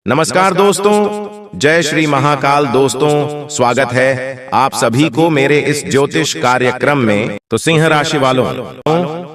नमस्कार दोस्तों, जय श्री महाकाल। दोस्तों, स्वागत है आप सभी को मेरे इस ज्योतिष कार्यक्रम में। तो सिंह राशि वालों,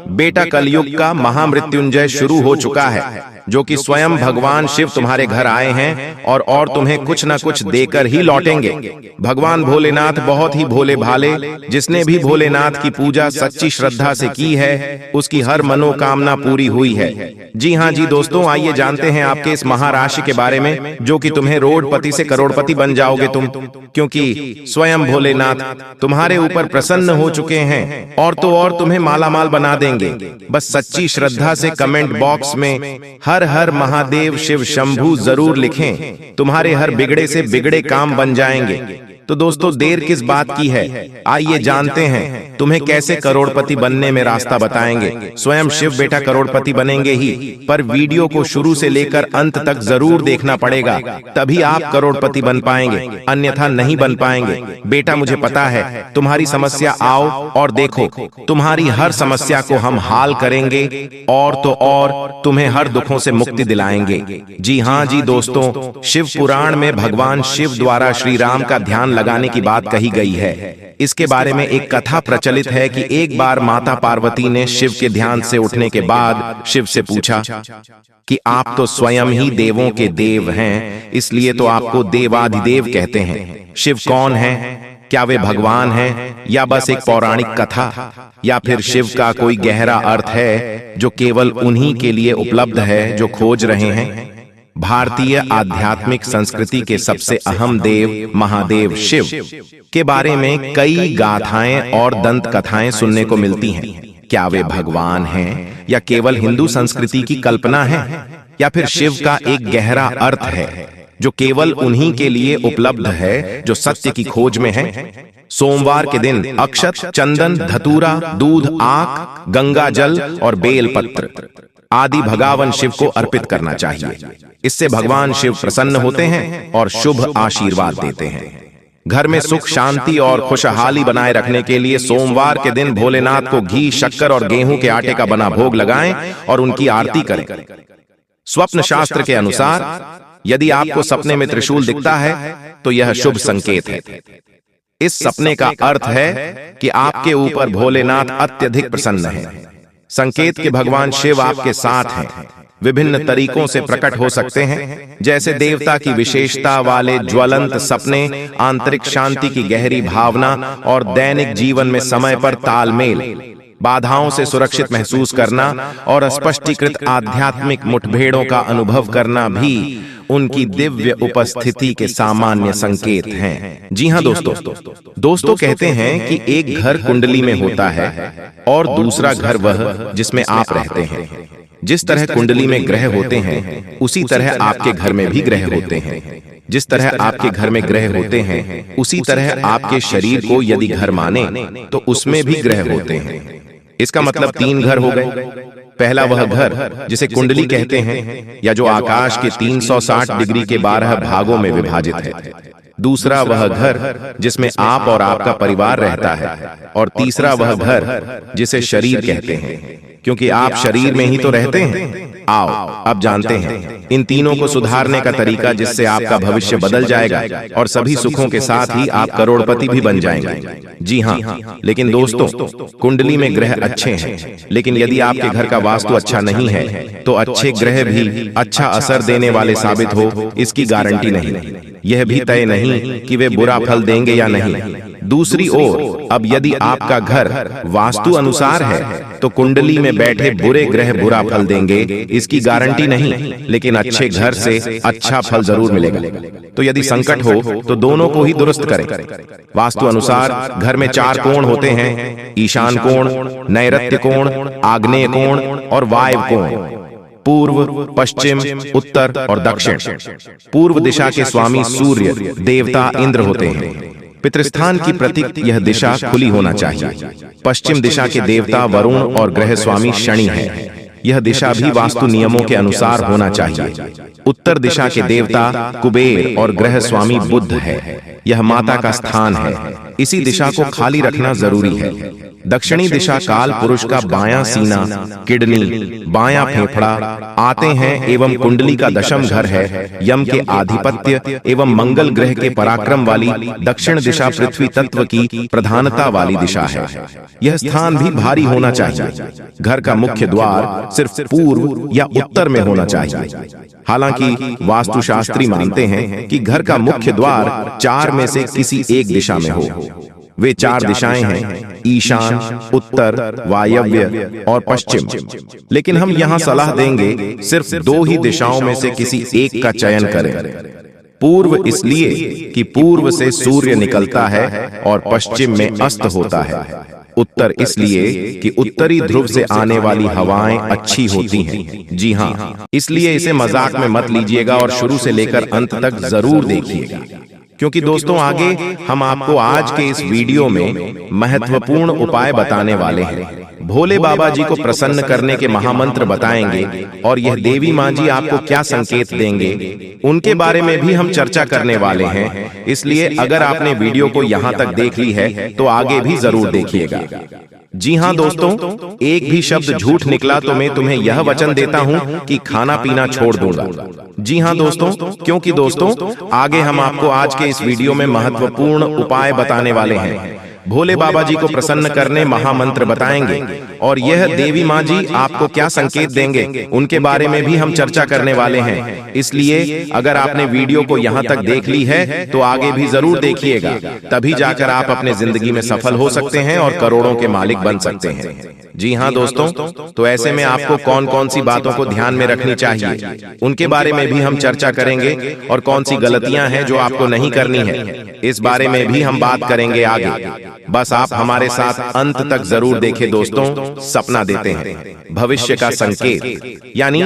बेटा कलयुग का महामृत्युंजय शुरू हो चुका है, जो कि स्वयं भगवान शिव तुम्हारे घर आए हैं और तुम्हें कुछ न कुछ देकर ही लौटेंगे। भगवान भोलेनाथ बहुत ही भोले भाले, जिसने भी भोलेनाथ की पूजा सच्ची श्रद्धा से की है, उसकी हर मनोकामना पूरी हुई है। जी हाँ जी दोस्तों, आइए जानते हैं आपके इस महाराशि के बारे में, जो कि तुम्हें रोडपति से करोड़पति बन जाओगे तुम, क्योंकि स्वयं भोलेनाथ तुम्हारे ऊपर प्रसन्न हो चुके हैं और तो और तुम्हें मालामाल बना देंगे। बस सच्ची श्रद्धा से कमेंट बॉक्स में हर हर महादेव शिव शंभू जरूर लिखें, तुम्हारे हर बिगड़े से बिगड़े काम बन जाएंगे। तो दोस्तों, देर किस बात की है, आइए जानते हैं तुम्हें कैसे करोड़पति बनने में रास्ता बताएंगे। स्वयं शिव बेटा करोड़पति बनेंगे ही, पर वीडियो को शुरू से लेकर अंत तक जरूर देखना पड़ेगा, तभी आप करोड़पति बन पाएंगे, अन्यथा नहीं बन पाएंगे। बेटा, मुझे पता है तुम्हारी समस्या, आओ और देखो, तुम्हारी हर समस्या को हम हाल करेंगे और तो और तुम्हें हर दुखों से मुक्ति दिलाएंगे। जी हाँ जी दोस्तों, शिव पुराण में भगवान शिव द्वारा श्री राम का ध्यान लगाने की बात कही गई है। इसके बारे में एक कथा प्रचलित है कि एक बार माता पार्वती ने शिव के ध्यान से उठने के बाद शिव से पूछा कि आप तो स्वयं ही देवों के देव हैं, इसलिए तो आपको देवाधिदेव कहते हैं। शिव कौन है? क्या वे भगवान हैं या बस एक पौराणिक कथा, या फिर शिव का कोई गहरा अर्थ है जो केवल उन्हीं के लिए उपलब्ध है जो खोज रहे हैं? भारतीय आध्यात्मिक संस्कृति के सबसे अहम देव महादेव शिव के बारे में कई गाथाएं और दंत कथाएं सुनने को मिलती हैं। क्या वे भगवान हैं या केवल हिंदू संस्कृति की कल्पना है, या फिर शिव का एक गहरा अर्थ है जो केवल उन्हीं के लिए उपलब्ध है जो सत्य की खोज में है? सोमवार के दिन अक्षत, चंदन, धतूरा, दूध, आक, गंगा जल और बेल पत्र आदि भगवान शिव को अर्पित करना चाहिए। इससे भगवान शिव प्रसन्न होते हैं और शुभ आशीर्वाद देते हैं। घर में सुख, शांति और खुशहाली बनाए रखने के लिए सोमवार के दिन भोलेनाथ को घी, शक्कर और गेहूं के आटे का बना भोग लगाएं और उनकी आरती करें। स्वप्न शास्त्र के अनुसार यदि आपको सपने में त्रिशूल दिखता है तो यह शुभ संकेत है। इस सपने का अर्थ है कि आपके ऊपर भोलेनाथ अत्यधिक प्रसन्न है। संकेत के भगवान शिव आपके साथ हैं। विभिन्न तरीकों से प्रकट हो सकते हैं, जैसे देवता की विशेषता वाले ज्वलंत सपने, आंतरिक शांति की गहरी भावना और दैनिक जीवन में समय पर तालमेल, बाधाओं से सुरक्षित महसूस करना और स्पष्टीकृत आध्यात्मिक मुठभेड़ों का अनुभव करना भी उनकी दिव्य उपस्थिति के सामान्य संकेत हैं। जी हाँ दोस्तों कहते हैं कि एक घर कुंडली में होता है और दूसरा घर वह जिसमें आप रहते हैं। जिस तरह कुंडली में ग्रह होते हैं, उसी तरह आपके घर में भी ग्रह होते हैं। जिस तरह आपके घर में ग्रह होते हैं, उसी तरह आपके शरीर को यदि घर माने तो उसमें भी ग्रह होते हैं। इसका मतलब 3 घर हो गए। पहला वह घर जिसे कुंडली कहते हैं, या जो आकाश के 360 डिग्री के 12 भागों में विभाजित है। दूसरा वह घर जिसमें आप और आपका परिवार रहता है, और तीसरा वह घर जिसे शरीर कहते हैं, क्योंकि आप शरीर में ही तो रहते हैं। आओ अब जानते हैं इन तीनों को सुधारने का तरीका, जिससे आपका भविष्य बदल जाएगा और सभी सुखों के साथ ही आप करोड़पति भी बन जाएंगे। जी हाँ, लेकिन दोस्तों, कुंडली में ग्रह अच्छे हैं, लेकिन यदि आपके घर का वास्तु अच्छा नहीं है तो अच्छे ग्रह भी अच्छा असर देने वाले साबित हो, इसकी गारंटी नहीं। यह भी तय नहीं कि वे बुरा फल देंगे या नहीं। दूसरी ओर, अब यदि आपका घर वास्तु अनुसार है तो कुंडली में बैठे बुरे ग्रह बुरा फल देंगे, इसकी गारंटी नहीं, लेकिन अच्छे घर से अच्छा फल जरूर मिलेगा। तो यदि संकट हो तो दोनों को ही दुरुस्त करें। वास्तु अनुसार घर में 4 कोण होते हैं: ईशान कोण, नैऋत्य कोण, आग्नेय कोण और वायव्य कोण। पूर्व, पश्चिम, उत्तर और दक्षिण। पूर्व दिशा के स्वामी सूर्य देवता इंद्र होते हैं। पितृस्थान की प्रतीक यह दिशा खुली होना चाहिए। पश्चिम दिशा के देवता वरुण और ग्रह स्वामी शनि है। यह दिशा भी वास्तु नियमों के अनुसार होना चाहिए। उत्तर दिशा के देवता कुबेर और ग्रह स्वामी बुध है। यह माता का स्थान है। इसी दिशा को खाली रखना जरूरी है। दक्षिणी दिशा काल पुरुष का बायां सीना, किडनी, बायां फेफड़ा आते हैं एवं कुंडली का दशम घर है। यम के आधिपत्य एवं मंगल ग्रह के पराक्रम वाली दक्षिण दिशा पृथ्वी तत्व की प्रधानता वाली दिशा है। यह स्थान भी भारी होना चाहिए। घर का मुख्य द्वार सिर्फ पूर्व या उत्तर में होना चाहिए। हालांकि वास्तुशास्त्री मानते हैं कि घर का मुख्य द्वार 4 में से किसी एक दिशा में हो। वे 4 दिशाएं हैं, ईशान, उत्तर, वायव्य और पश्चिम। लेकिन हम यहाँ सलाह देंगे सिर्फ 2 ही दिशाओं में से किसी एक का चयन करें। पूर्व इसलिए कि पूर्व से सूर्य निकलता है और पश्चिम में अस्त होता है। उत्तर इसलिए कि उत्तरी ध्रुव से आने वाली हवाएं अच्छी होती हैं। जी हाँ, इसलिए इसे मजाक में मत लीजिएगा और शुरू से लेकर अंत तक जरूर देखिएगा, क्योंकि दोस्तों आगे हम आपको आज के इस वीडियो में महत्वपूर्ण उपाय बताने वाले हैं। भोले बाबा जी को प्रसन्न करने के महामंत्र बताएंगे और यह देवी माँ जी आपको क्या संकेत देंगे उनके बारे में भी हम चर्चा करने वाले हैं। इसलिए अगर आपने वीडियो को यहाँ तक देख ली है तो आगे भी जरूर देखिएगा। जी हाँ दोस्तों, एक भी शब्द झूठ निकला तो मैं तुम्हें यह वचन देता हूँ कि खाना पीना छोड़ दूंगा। जी हाँ दोस्तों, क्योंकि दोस्तों आगे हम आपको आज के इस वीडियो में महत्वपूर्ण उपाय बताने वाले हैं। भोले बाबा जी को प्रसन्न करने महामंत्र बताएंगे और यह देवी माँ जी आपको क्या संकेत देंगे उनके बारे में भी हम चर्चा करने वाले हैं। इसलिए अगर आपने वीडियो को यहाँ तक देख ली है तो आगे भी जरूर देखिएगा, तभी जाकर आप अपने जिंदगी में सफल हो सकते हैं और करोड़ों के मालिक बन सकते हैं। जी हाँ दोस्तों, तो ऐसे में आपको कौन कौन सी बातों को ध्यान में रखनी चाहिए उनके बारे में भी हम चर्चा करेंगे और कौन सी गलतियां हैं जो आपको नहीं करनी है इस बारे में भी हम बात करेंगे आगे। बस आप हमारे साथ अंत तक जरूर देखें दोस्तों। सपना देते हैं भविष्य का संकेत, यानी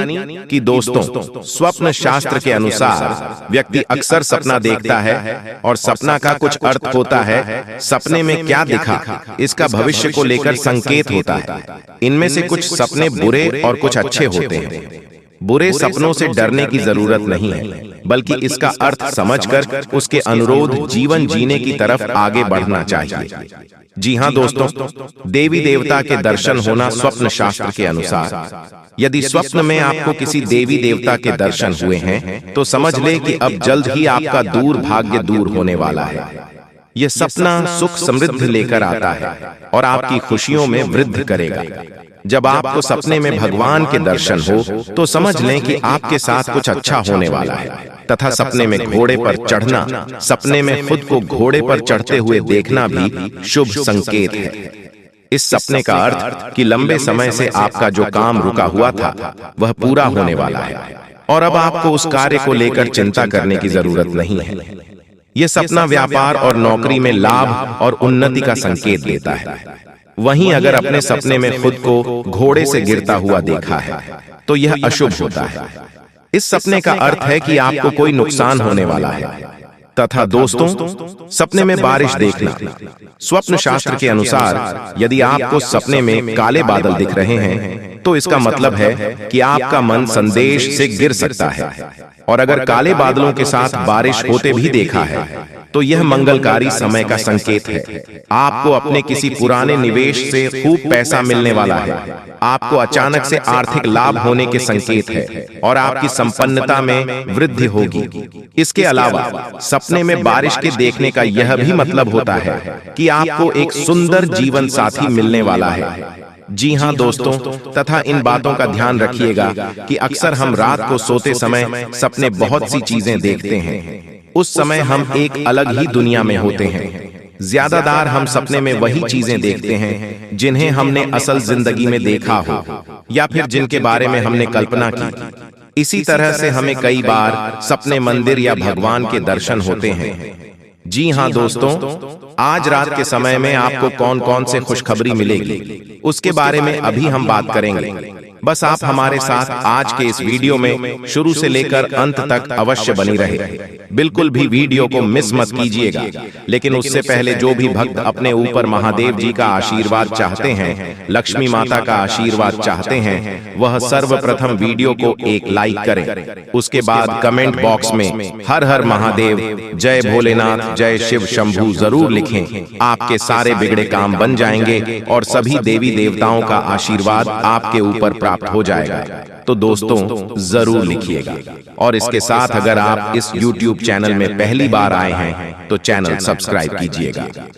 कि दोस्तों स्वप्न शास्त्र के अनुसार व्यक्ति अक्सर सपना देखता है और सपना का कुछ अर्थ होता है। सपने में क्या दिखा इसका भविष्य को लेकर संकेत होता है। इनमें से कुछ सपने बुरे और कुछ अच्छे होते हैं। बुरे सपनों से डरने की जरूरत नहीं है, बल्कि इसका अर्थ समझकर उसके अनुरोध जीवन जीने की तरफ आगे बढ़ना चाहिए। जी हाँ दोस्तों, देवी देवता के दर्शन होना स्वप्न शास्त्र के अनुसार। यदि स्वप्न में आपको किसी देवी देवता के दर्शन हुए हैं तो समझ ले कि अब जल्द ही आपका दूर भाग्य दूर होने वाला है। यह सपना सुख समृद्धि लेकर आता है और आपकी खुशियों में वृद्धि करेगा। जब आपको सपने में भगवान के दर्शन हो तो समझ लें कि आपके साथ कुछ अच्छा होने वाला है। तथा सपने में घोड़े पर चढ़ना, सपने में खुद को घोड़े पर चढ़ते हुए देखना भी शुभ संकेत है। इस सपने का अर्थ कि लंबे समय से आपका जो काम रुका हुआ था वह पूरा होने वाला है और अब आपको उस कार्य को लेकर चिंता करने की जरूरत नहीं है। यह सपना व्यापार और नौकरी में लाभ और उन्नति का संकेत देता है। वहीं अगर अपने सपने में खुद को घोड़े से गिरता हुआ देखा है तो यह अशुभ होता है। इस सपने का अर्थ है कि आपको कोई नुकसान होने वाला है। तथा दोस्तों सपने में बारिश देखना, स्वप्न शास्त्र के अनुसार यदि आपको सपने में काले बादल दिख रहे हैं तो इसका मतलब है कि आपका मन संदेश से गिर सकता है। और अगर काले बादलों के साथ बारिश होते भी देखा है तो यह मंगलकारी समय का संकेत है। आपको अपने किसी पुराने निवेश से खूब पैसा मिलने वाला है। आपको अचानक से आर्थिक लाभ होने के संकेत है और आपकी संपन्नता में वृद्धि होगी। इसके अलावा सपने में बारिश के देखने का यह भी मतलब होता है कि आपको एक सुंदर जीवन साथी मिलने वाला है। जी हाँ दोस्तों, तथा इन बातों का ध्यान रखिएगा कि अक्सर हम रात को सोते समय सपने बहुत सी चीजें देखते हैं। उस समय हम एक अलग ही दुनिया में होते हैं। ज्यादातर हम सपने में वही चीजें देखते हैं जिन्हें हमने असल जिंदगी में देखा हो या फिर जिनके बारे में हमने कल्पना की। इसी तरह से हमें कई बार सपने मंदिर या भगवान के दर्शन होते हैं। जी हाँ दोस्तों, आज रात के समय में आपको कौन कौन से खुशखबरी मिलेगी उसके बारे में अभी हम बात करेंगे। बस आप हमारे साथ आज के इस वीडियो में शुरू से लेकर अंत तक अवश्य बनी रहे। बिल्कुल भी वीडियो को मिस मत कीजिएगा। लेकिन उससे पहले जो भी भक्त अपने ऊपर महादेव जी का आशीर्वाद चाहते हैं, लक्ष्मी माता का आशीर्वाद चाहते हैं, वह सर्वप्रथम वीडियो को एक लाइक करें। उसके बाद कमेंट बॉक्स में हर हर महादेव, जय भोलेनाथ, जय शिव शंभू जरूर लिखें। आपके सारे बिगड़े काम बन जाएंगे और सभी देवी देवताओं का आशीर्वाद आपके ऊपर प्राप्त हो जाएगा। तो दोस्तों जरूर लिखिएगा। और इसके साथ अगर आप इस YouTube चैनल में पहली बार आए हैं तो चैनल सब्सक्राइब कीजिएगा।